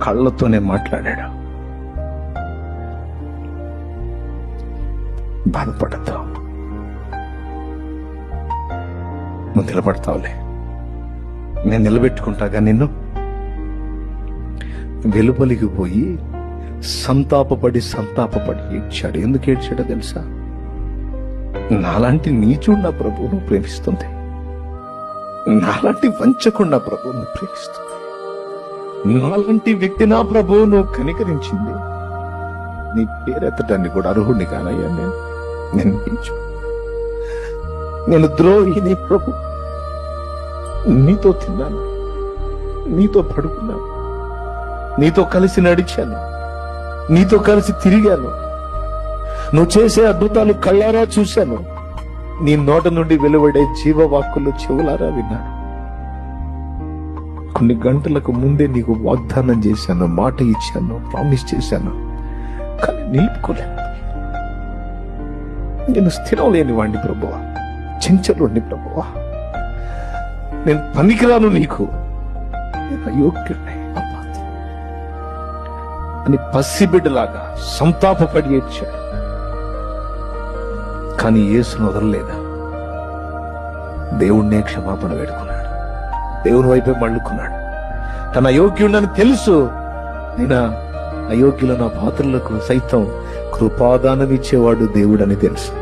కళ్ళతోనే మాట్లాడాడు. బాధపడద్దు, నువ్వు నిలబడతావులే, నేను నిలబెట్టుకుంటాగా నిన్ను. వెలుపలికి పోయి సంతాపపడి ఏడ్చాడు. ఎందుకు ఏడ్చాడో తెలుసా? నాలాంటి నీచుడు నా ప్రభువును ప్రేమిస్తుంది, నాలాంటి వంచకుండా ప్రభువును ప్రేమిస్తుంది, నాలాంటి వ్యక్తి నా ప్రభువును కనికరించింది. నీ పేరెత్తటాన్ని కూడా అర్హుడిని కానయ్యా నేను నీచు, నేను ద్రోహిని ప్రభు. నీతో తిన్నాను, నీతో పడుకున్నాను, నీతో కలిసి నడిచాను, నీతో కలిసి తిరిగాను, నువ్వు చేసే అద్భుతాలు కళ్ళారా చూశాను, నీ నోట నుండి వెలువడే జీవవాక్కులు చెవులారా విన్నాను. కొన్ని గంటలకు ముందే నీకు వాగ్దానం చేశాను, మాట ఇచ్చాను, ప్రామిస్ చేశాను, కానీ నిలుపుకోలేను. నేను స్థిరం లేని వాడిని ప్రభువా, చెంచలుండి ప్రభువా, నేను పనికిరాను నీకు, నేను అయోగ్యుడిని అని పసిబిడ్డలాగా సంతాపపడి ఏడ్చాడు. కానీ యేసును వదలలేదా? దేవుణ్ణే క్షమాపణ వేడుకున్నాడు, దేవుని వైపే మళ్ళుకున్నాడు. తన అయోగ్యుడని తెలుసు, అయినా అయోగ్యుల నా పాత్రలకు సైతం కృపాదానం ఇచ్చేవాడు దేవుడని తెలుసు.